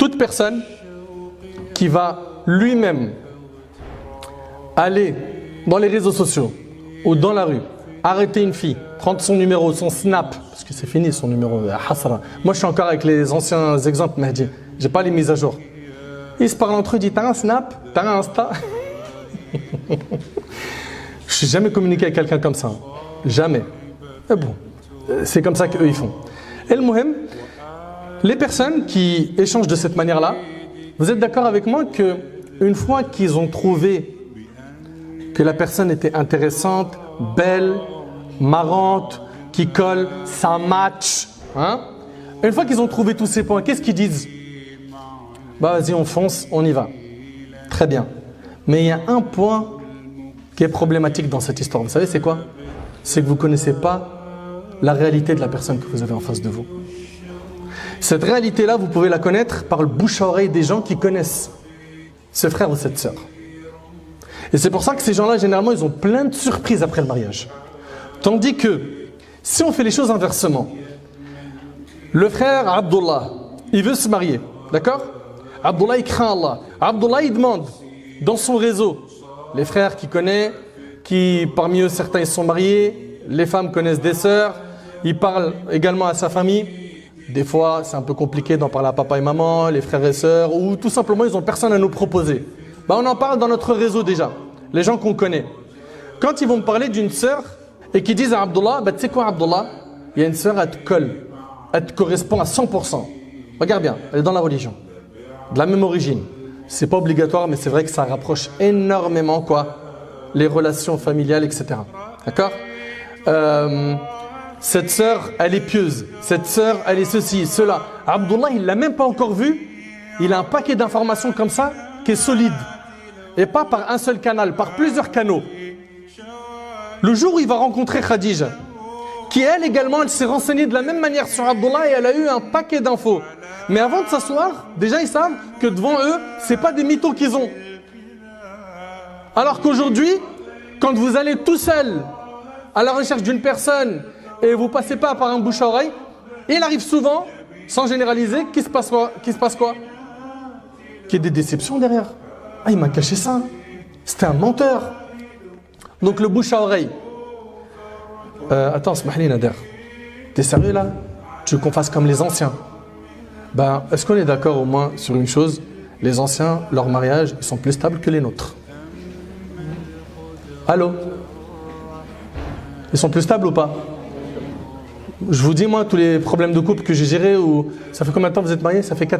toute personne qui va lui-même aller dans les réseaux sociaux ou dans la rue, arrêter une fille, prendre son numéro, son snap, parce que c'est fini son numéro, hasra. Moi je suis encore avec les anciens exemples, Mahdi, j'ai pas les mises à jour. Ils se parlent entre eux, ils disent t'as un snap, t'as un Insta. Je n'ai jamais communiqué avec quelqu'un comme ça, jamais. Mais bon, c'est comme ça qu'eux ils font. Et le muhim, les personnes qui échangent de cette manière-là, vous êtes d'accord avec moi que une fois qu'ils ont trouvé que la personne était intéressante, belle, marrante, qui colle, ça match, hein? Une fois qu'ils ont trouvé tous ces points, qu'est-ce qu'ils disent? Bah vas-y, on fonce, on y va. Très bien. Mais il y a un point qui est problématique dans cette histoire. Vous savez c'est quoi? C'est que vous ne connaissez pas la réalité de la personne que vous avez en face de vous. Cette réalité-là, vous pouvez la connaître par le bouche à oreille des gens qui connaissent ce frère ou cette sœur. Et c'est pour ça que ces gens-là, généralement, ils ont plein de surprises après le mariage. Tandis que, si on fait les choses inversement, le frère Abdullah, il veut se marier, d'accord? Abdullah, il craint Allah. Abdullah, il demande dans son réseau, les frères qu'il connaît, qui parmi eux, certains ils sont mariés, les femmes connaissent des sœurs, il parle également à sa famille. Des fois, c'est un peu compliqué d'en parler à papa et maman, les frères et sœurs, ou tout simplement, ils n'ont personne à nous proposer. Bah, on en parle dans notre réseau déjà, les gens qu'on connaît. Quand ils vont me parler d'une sœur et qu'ils disent à Abdullah, bah, tu sais quoi Abdullah, il y a une sœur, elle te colle, elle te correspond à 100%. Regarde bien, elle est dans la religion, de la même origine. C'est pas obligatoire, mais c'est vrai que ça rapproche énormément quoi, les relations familiales, etc. D'accord? Cette sœur, elle est pieuse. Cette sœur, elle est ceci, cela. Abdullah, il ne l'a même pas encore vue. Il a un paquet d'informations comme ça qui est solide. Et pas par un seul canal, par plusieurs canaux. Le jour où il va rencontrer Khadija, qui elle également, elle s'est renseignée de la même manière sur Abdullah et elle a eu un paquet d'infos. Mais avant de s'asseoir, déjà ils savent que devant eux, ce n'est pas des mythos qu'ils ont. Alors qu'aujourd'hui, quand vous allez tout seul à la recherche d'une personne et vous ne passez pas par un bouche à oreille, il arrive souvent, sans généraliser, qu'il se passe quoi? Qu'il y ait des déceptions derrière. Ah, il m'a caché ça. C'était un menteur. Donc le bouche à oreille. Attends, Smahli Nader, t'es sérieux là? Tu veux qu'on fasse comme les anciens? Ben, est-ce qu'on est d'accord au moins sur une chose? Les anciens, leur mariage, ils sont plus stables que les nôtres. Allô? Ils sont plus stables ou pas? Je vous dis moi tous les problèmes de couple que j'ai gérés, ça fait combien de temps vous êtes mariés? Ça fait 4